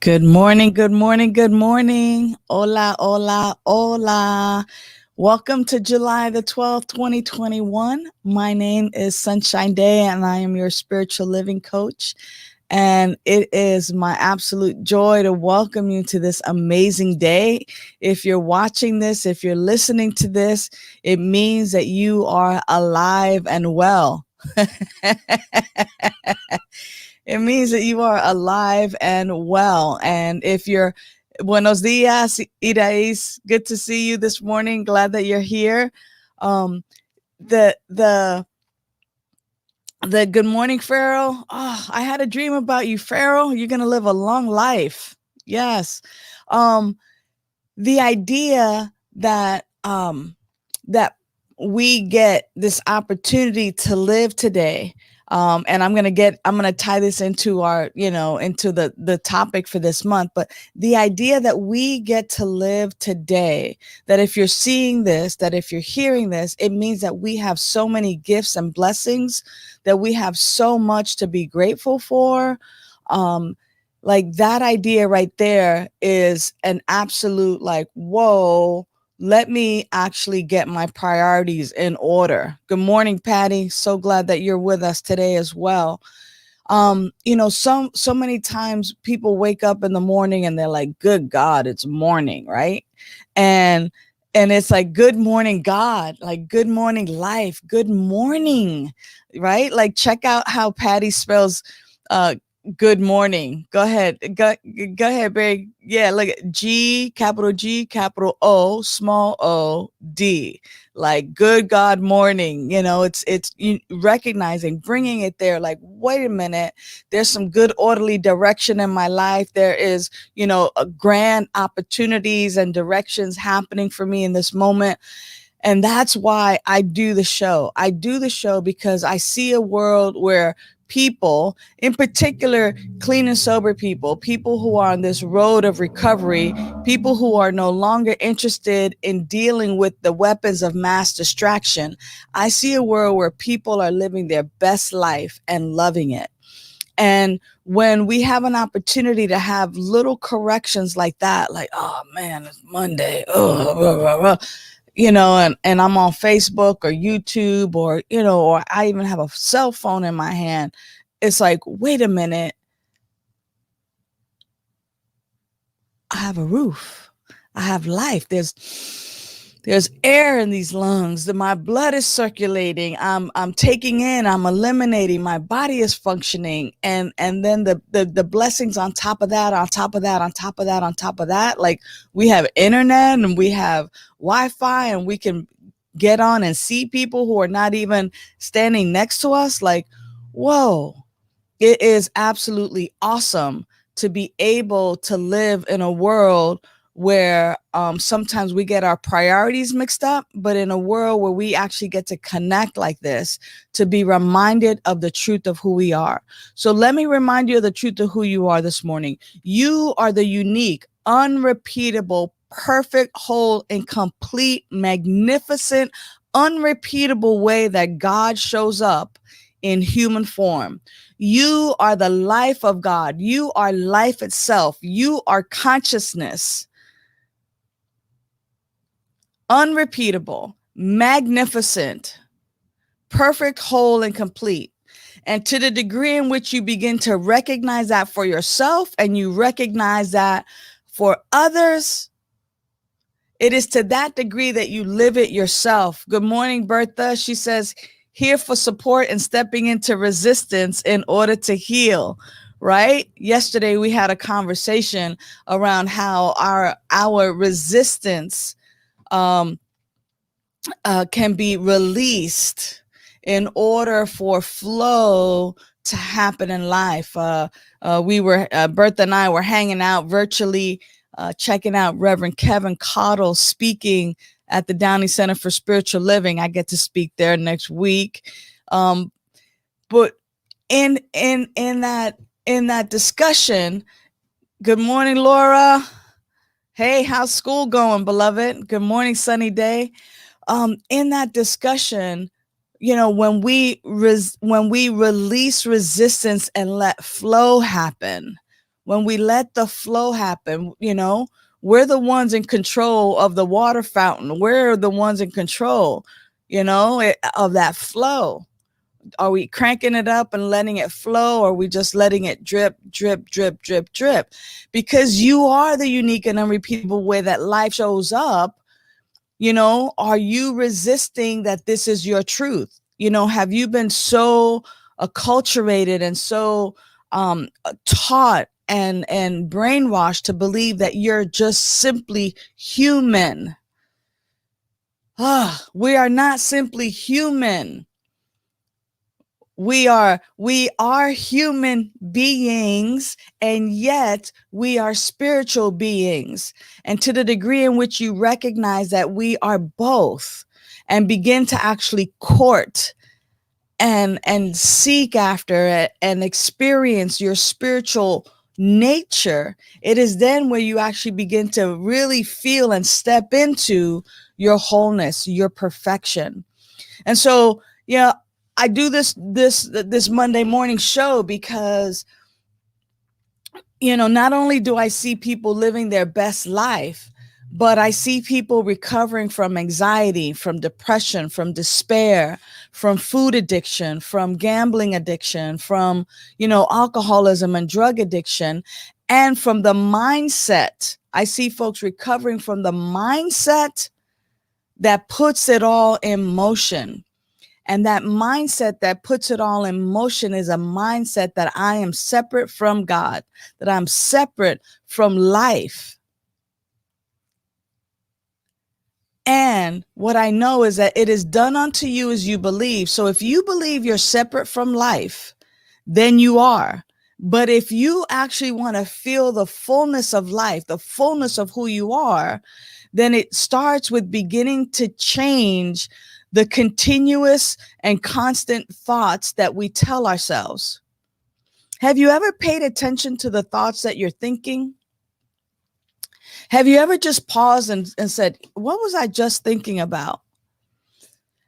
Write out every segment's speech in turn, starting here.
Good morning, good morning, good morning. Hola, hola, hola. Welcome to July the 12th, 2021. My name is Sunshine Day, and I am your spiritual living coach. And it is my absolute joy to welcome you to this amazing day. If you're watching this, if you're listening to this, it means that you are alive and well. It means that you are alive and well. And if you're buenos dias, Irais, good to see you this morning. Glad that you're here. Um, the the the good morning, Pharaoh. Oh, I had a dream about you, Pharaoh. You're gonna live a long life. Yes. Um, the idea that we get this opportunity to live today, and I'm going to tie this into our, into the topic for this month. But the idea that we get to live today, that if you're seeing this, that if you're hearing this, it means that we have so many gifts and blessings, that we have so much to be grateful for. Like, that idea right there is an absolute, like, whoa, let me actually get my priorities in order. Good morning, Patty. So glad that you're with us today as well. So many times people wake up in the morning and they're like, good God, it's morning, right? And it's like, good morning, God, like, good morning, life, good morning, right? Like, check out how Patty spells uh good morning. Go ahead. Go ahead, Barry. Yeah, look at G, capital O, small O, D. Like, good God morning. It's recognizing, bringing it there. Like, wait a minute. There's some good orderly direction in my life. There is, a grand opportunities and directions happening for me in this moment. And that's why I do the show. I do the show because I see a world where people, in particular, clean and sober people who are on this road of recovery, people who are no longer interested in dealing with the weapons of mass distraction. I see a world where people are living their best life and loving it. And when we have an opportunity to have little corrections like that, like, oh man, it's Monday, and I'm on Facebook or YouTube, or I even have a cell phone in my hand. It's like, wait a minute, I have a roof. I have life. There's air in these lungs. My blood is circulating. I'm taking in, I'm eliminating, my body is functioning. And then the blessings on top of that, on top of that, on top of that, on top of that. Like, we have internet and we have Wi-Fi, and we can get on and see people who are not even standing next to us. Like, whoa, it is absolutely awesome to be able to live in a world where sometimes we get our priorities mixed up, but in a world where we actually get to connect like this, to be reminded of the truth of who we are. So let me remind you of the truth of who you are this morning. You are the unique, unrepeatable, perfect, whole, and complete, magnificent, unrepeatable way that God shows up in human form. You are the life of God. You are life itself. You are consciousness. Unrepeatable, magnificent, perfect, whole, and complete. And to the degree in which you begin to recognize that for yourself and you recognize that for others, it is to that degree that you live it yourself. Good morning, Bertha. She says, here for support and stepping into resistance in order to heal. Right? Yesterday, we had a conversation around how our resistance can be released in order for flow to happen in life. Bertha and I were hanging out virtually, checking out Reverend Kevin Cottle speaking at the Downey Center for Spiritual Living. I get to speak there next week. But in that discussion, good morning, Laura. Hey, how's school going, beloved? Good morning, sunny day. In that discussion, when we release resistance and let flow happen, when we let the flow happen, we're the ones in control of the water fountain. We're the ones in control, of that flow. Are we cranking it up and letting it flow? Or are we just letting it drip, drip, drip, drip, drip? Because you are the unique and unrepeatable way that life shows up. Are you resisting that this is your truth? Have you been so acculturated and so taught and brainwashed to believe that you're just simply human? We are not simply human. We are human beings, and yet we are spiritual beings. And to the degree in which you recognize that we are both and begin to actually court and seek after it and experience your spiritual nature, it is then where you actually begin to really feel and step into your wholeness, your perfection. And so, I do this Monday morning show because, not only do I see people living their best life, but I see people recovering from anxiety, from depression, from despair, from food addiction, from gambling addiction, from, alcoholism and drug addiction, and from the mindset. I see folks recovering from the mindset that puts it all in motion. And that mindset that puts it all in motion is a mindset that I am separate from God, that I'm separate from life. And what I know is that it is done unto you as you believe. So if you believe you're separate from life, then you are. But if you actually want to feel the fullness of life, the fullness of who you are, then it starts with beginning to change the continuous and constant thoughts that we tell ourselves. Have you ever paid attention to the thoughts that you're thinking? Have you ever just paused and said, what was I just thinking about?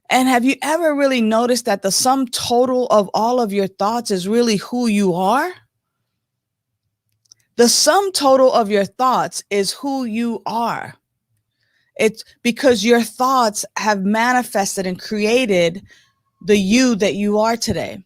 And have you ever really noticed that the sum total of all of your thoughts is really who you are? The sum total of your thoughts is who you are. It's because your thoughts have manifested and created the you that you are today.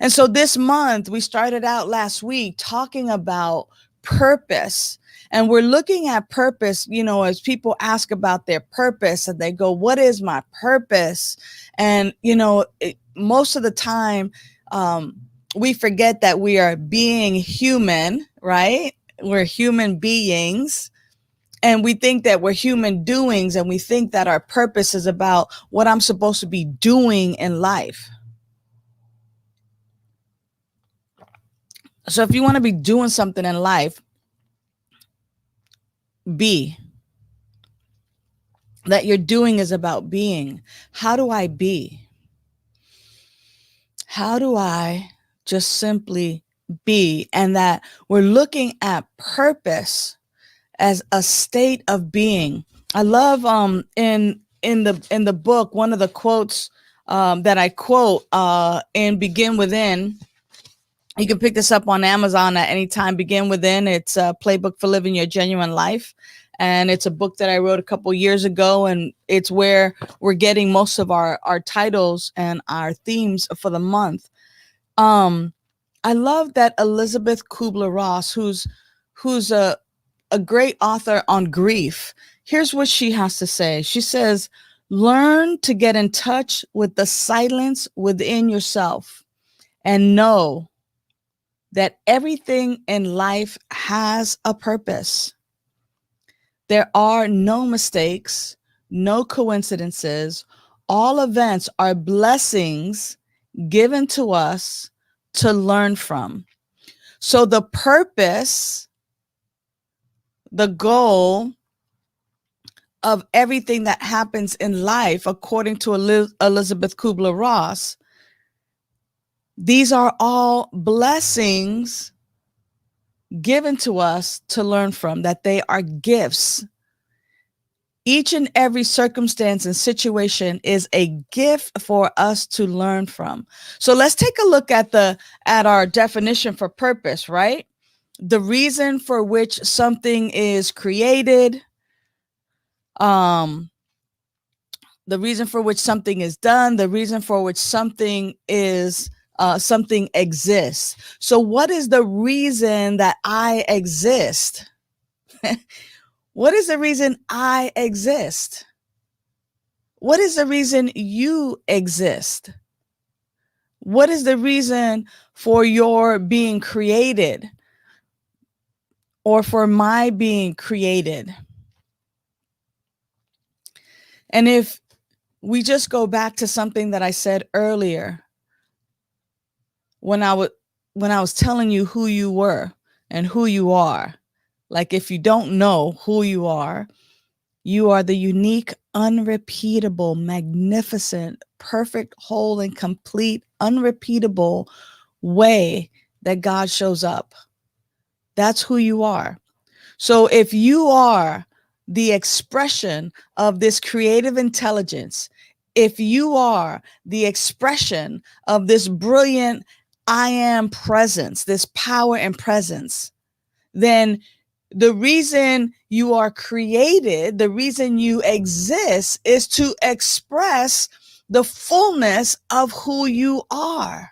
And so this month, we started out last week talking about purpose. And we're looking at purpose, as people ask about their purpose and they go, what is my purpose? And, most of the time, we forget that we are being human, right? We're human beings. And we think that we're human doings, and we think that our purpose is about what I'm supposed to be doing in life. So if you want to be doing something in life, be. That you're doing is about being. How do I be? How do I just simply be? And that we're looking at purpose as a state of being. I love in the book, one of the quotes that I quote in Begin Within. You can pick this up on Amazon at any time. Begin Within. It's a playbook for living your genuine life. And it's a book that I wrote a couple years ago. And it's where we're getting most of our titles and our themes for the month. I love that Elizabeth Kubler-Ross, who's a great author on grief. Here's what she has to say. She says, learn to get in touch with the silence within yourself and know that everything in life has a purpose. There are no mistakes, no coincidences. All events are blessings given to us to learn from. So the purpose, the goal of everything that happens in life, according to Elizabeth Kubler-Ross, these are all blessings given to us to learn from, that they are gifts. Each and every circumstance and situation is a gift for us to learn from. So let's take a look at our definition for purpose, right? the reason for which something is created, the reason for which something is done, the reason for which something is something exists. So what is the reason that I exist? What is the reason I exist? What is the reason you exist? What is the reason for your being created or for my being created? And if we just go back to something that I said earlier, when I was telling you who you were and who you are, like if you don't know who you are the unique, unrepeatable, magnificent, perfect, whole, and complete, unrepeatable way that God shows up. That's who you are. So if you are the expression of this creative intelligence, if you are the expression of this brilliant I am presence, this power and presence, then the reason you are created, the reason you exist is to express the fullness of who you are.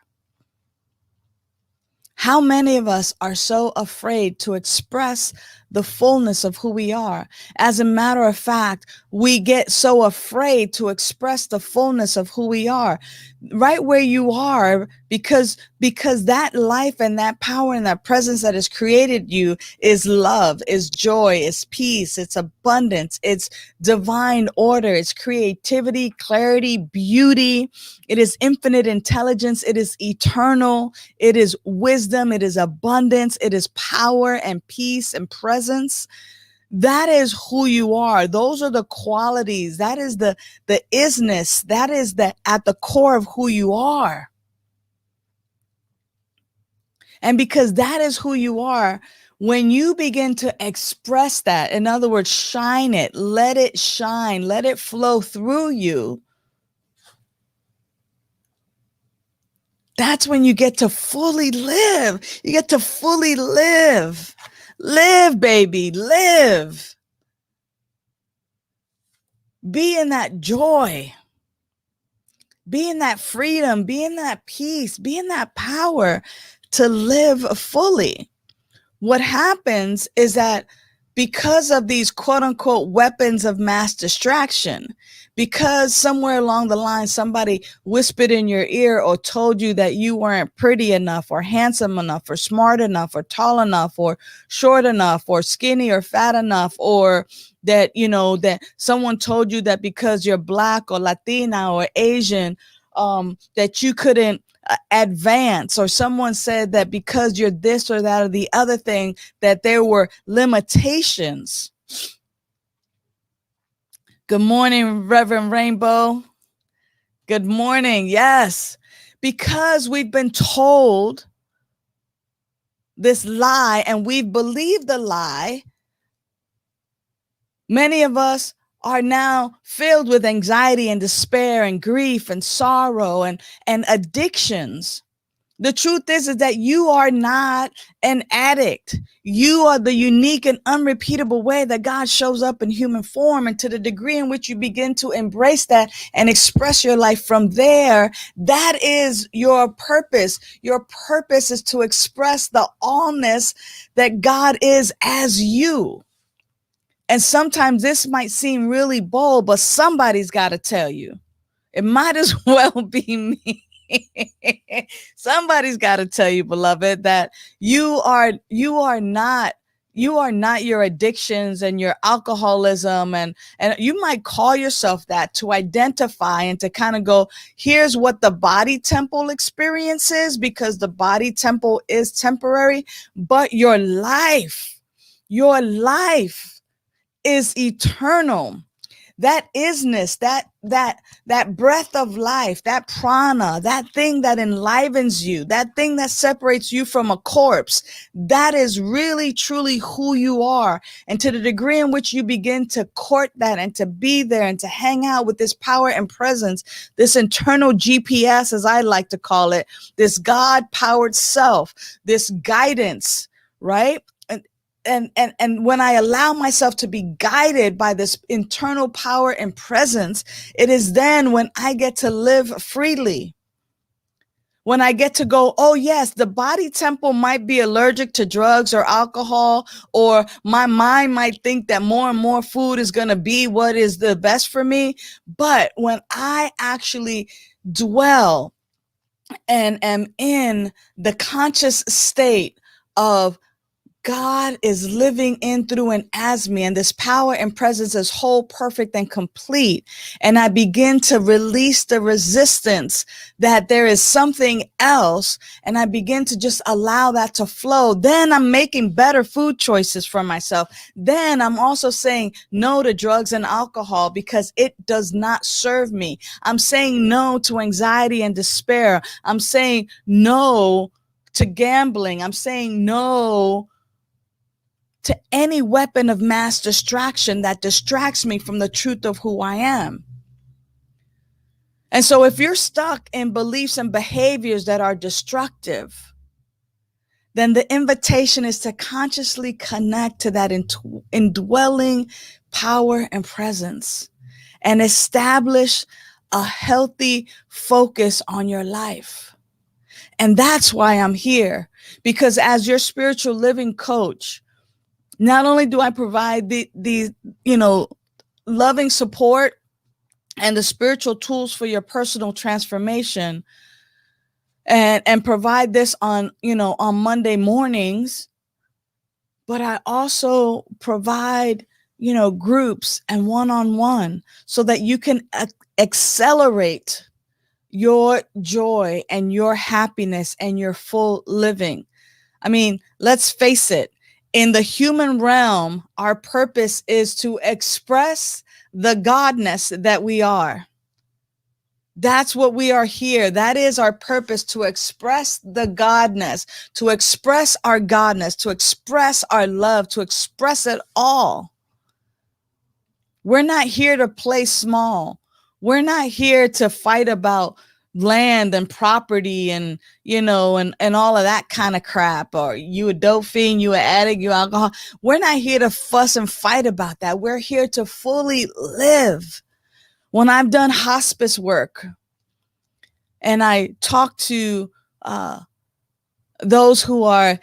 How many of us are so afraid to express the fullness of who we are? As a matter of fact, we get so afraid to express the fullness of who we are right where you are, because that life and that power and that presence that has created you is love, is joy, is peace, it's abundance, it's divine order, it's creativity, clarity, beauty, it is infinite intelligence, it is eternal, it is wisdom, it is abundance, it is power and peace and presence. That is who you are. Those are the qualities. That is the isness. That is at the core of who you are. And because that is who you are, when you begin to express that, in other words, shine it, let it shine, let it flow through you, that's when you get to fully live. You get to fully live. Live, baby, live. Be in that joy. Be in that freedom. Be in that peace. Be in that power to live fully. What happens is that because of these quote unquote weapons of mass distraction, because somewhere along the line somebody whispered in your ear or told you that you weren't pretty enough or handsome enough or smart enough or tall enough or short enough or skinny or fat enough, or that, you know, that someone told you that because you're Black or Latina or Asian, that you couldn't advance, or someone said that because you're this or that or the other thing, that there were limitations. Good morning, Reverend Rainbow. Good morning. Yes, because we've been told this lie and we've believed the lie, many of us are now filled with anxiety and despair and grief and sorrow and addictions. The truth is that you are not an addict. You are the unique and unrepeatable way that God shows up in human form. And to the degree in which you begin to embrace that and express your life from there, that is your purpose. Your purpose is to express the allness that God is as you. And sometimes this might seem really bold, but somebody's got to tell you. It might as well be me. Somebody's got to tell you, beloved, that you are not your addictions and your alcoholism, and you might call yourself that to identify and to kind of go, here's what the body temple experience is, because the body temple is temporary, but your life is eternal. That isness, that breath of life, that prana, that thing that enlivens you, that thing that separates you from a corpse, that is really, truly who you are. And to the degree in which you begin to court that and to be there and to hang out with this power and presence, this internal GPS, as I like to call it, this God-powered self, this guidance, right? And when I allow myself to be guided by this internal power and presence, it is then when I get to live freely. When I get to go, oh yes, the body temple might be allergic to drugs or alcohol, or my mind might think that more and more food is going to be what is the best for me. But when I actually dwell and am in the conscious state of God is living in, through, and as me, and this power and presence is whole, perfect, and complete. And I begin to release the resistance that there is something else, and I begin to just allow that to flow. Then I'm making better food choices for myself. Then I'm also saying no to drugs and alcohol because it does not serve me. I'm saying no to anxiety and despair. I'm saying no to gambling. I'm saying no to any weapon of mass distraction that distracts me from the truth of who I am. And so if you're stuck in beliefs and behaviors that are destructive, then the invitation is to consciously connect to that indwelling power and presence and establish a healthy focus on your life. And that's why I'm here, because as your spiritual living coach, not only do I provide the loving support and the spiritual tools for your personal transformation, and provide this on Monday mornings, but I also provide groups and one-on-one so that you can accelerate your joy and your happiness and your full living. I mean, let's face it. In the human realm, our purpose is to express the godness that we are. That's what we are here. That is our purpose, to express the godness, to express our godness, to express our love, to express it all. We're not here to play small. We're not here to fight about land and property and and all of that kind of crap, or you a dope fiend, you an addict, you alcohol. We're not here to fuss and fight about that. We're here to fully live. When I've done hospice work and I talk to those who are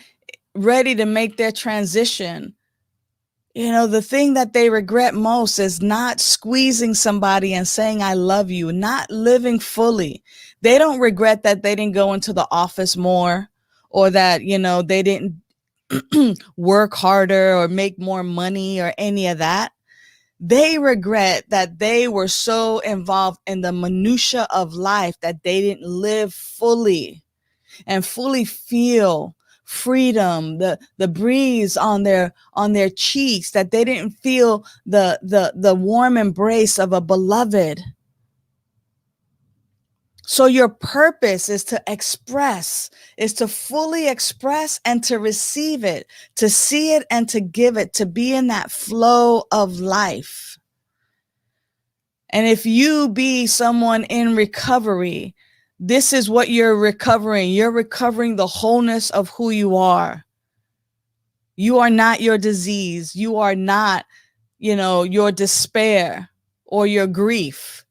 ready to make their transition, the thing that they regret most is not squeezing somebody and saying, I love you, not living fully. They don't regret that they didn't go into the office more, or that, they didn't work harder or make more money or any of that. They regret that they were so involved in the minutia of life that they didn't live fully and fully feel freedom, the breeze on their cheeks, that they didn't feel the warm embrace of a beloved. So your purpose is to express, is to fully express and to receive it, to see it and to give it, to be in that flow of life. And if you be someone in recovery, this is what you're recovering. You're recovering the wholeness of who you are. You are not your disease. You are not, your despair or your grief.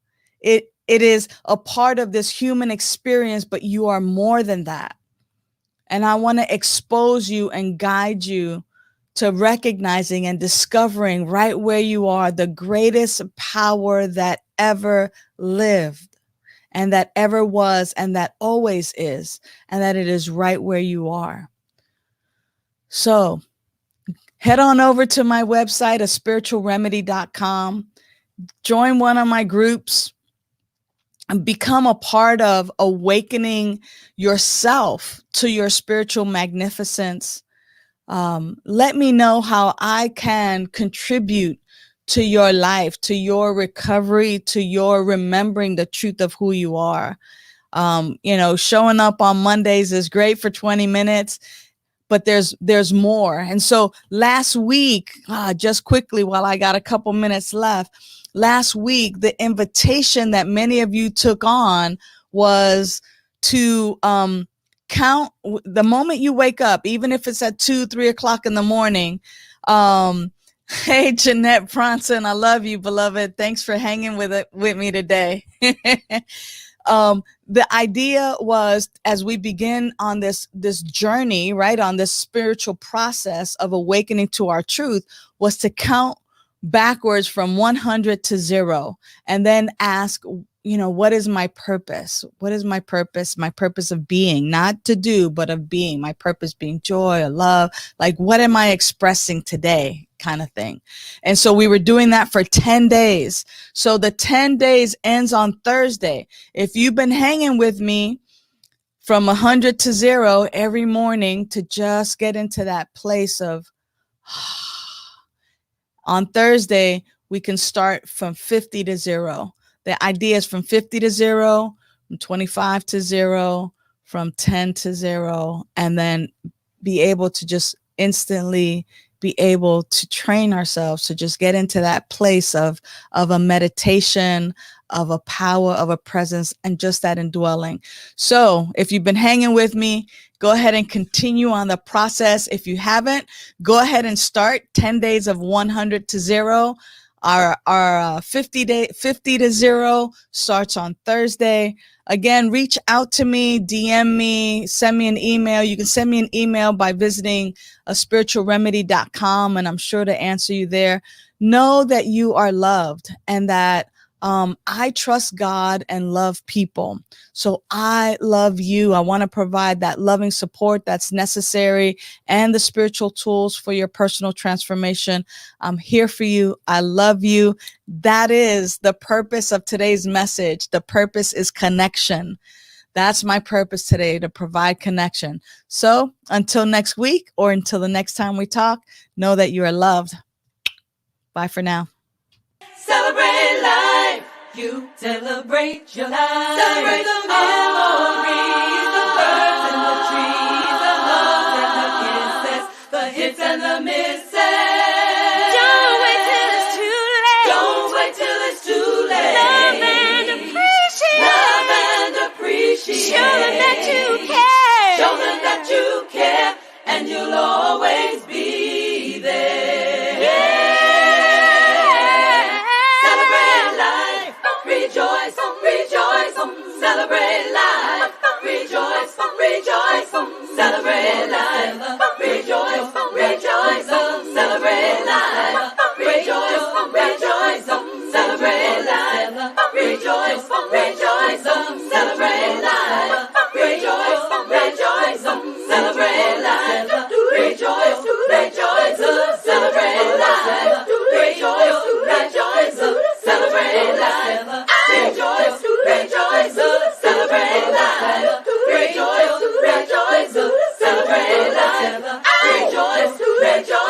It is a part of this human experience, but you are more than that. And I want to expose you and guide you to recognizing and discovering right where you are the greatest power that ever lived, and that ever was, and that always is, and that it is right where you are. So head on over to my website, aspiritualremedy.com, join one of my groups, and become a part of awakening yourself to your spiritual magnificence. Let me know how I can contribute to your life, to your recovery, to your remembering the truth of who you are. Showing up on Mondays is great for 20 minutes, but there's more. And so last week, just quickly, while I got a couple minutes left, last week, the invitation that many of you took on was to count the moment you wake up, even if it's at 2-3 o'clock in the morning. Hey, Jeanette Bronson, I love you, beloved. Thanks for hanging with me today. The idea was, as we begin on this journey, right, on this spiritual process of awakening to our truth, was to count backwards from 100 to 0, and then ask, what is my purpose? What is my purpose? My purpose of being, not to do, but of being. My purpose being joy or love. Like, what am I expressing today? Kind of thing. And so we were doing that for 10 days. So the 10 days ends on Thursday. If you've been hanging with me from 100 to 0 every morning to just get into that place of on Thursday, we can start from 50 to 0. The idea is from 50 to 0, from 25 to 0, from 10 to 0, and then be able to just instantly be able to train ourselves to just get into that place of a meditation, of a power, of a presence, and just that indwelling. So if you've been hanging with me, go ahead and continue on the process. If you haven't, go ahead and start 10 days of 100 to 0. Our 50 to 0 starts on Thursday. Again, reach out to me, DM me, send me an email. You can send me an email by visiting spiritualremedy.com, and I'm sure to answer you there. Know that you are loved, and that I trust God and love people. So I love you. I want to provide that loving support that's necessary and the spiritual tools for your personal transformation. I'm here for you. I love you. That is the purpose of today's message. The purpose is connection. That's my purpose today, to provide connection. So until next week, or until the next time we talk, know that you are loved. Bye for now. Celebrate life. You celebrate your life. Celebrate the memories, the birds and the trees, the hugs and the kisses, the hits and the misses. Don't wait till it's too late. Don't wait till it's too late. Love and appreciate. Love and appreciate. Show them that you care. Show them that you care, and you'll always be there. Yeah. Rejoice, rejoice, celebrate life. Rejoice, rejoice, celebrate life. Rejoice, rejoice, celebrate life. Rejoice, rejoice, celebrate life. Rejoice, rejoice, celebrate life. Rejoice, rejoice, celebrate life. Rejoice, rejoice, celebrate life. Rejoice, rejoice, celebrate life. Rejoice, rejoice, celebrate life. Rejoice, rejoice, celebrate life. Rejoice, rejoice.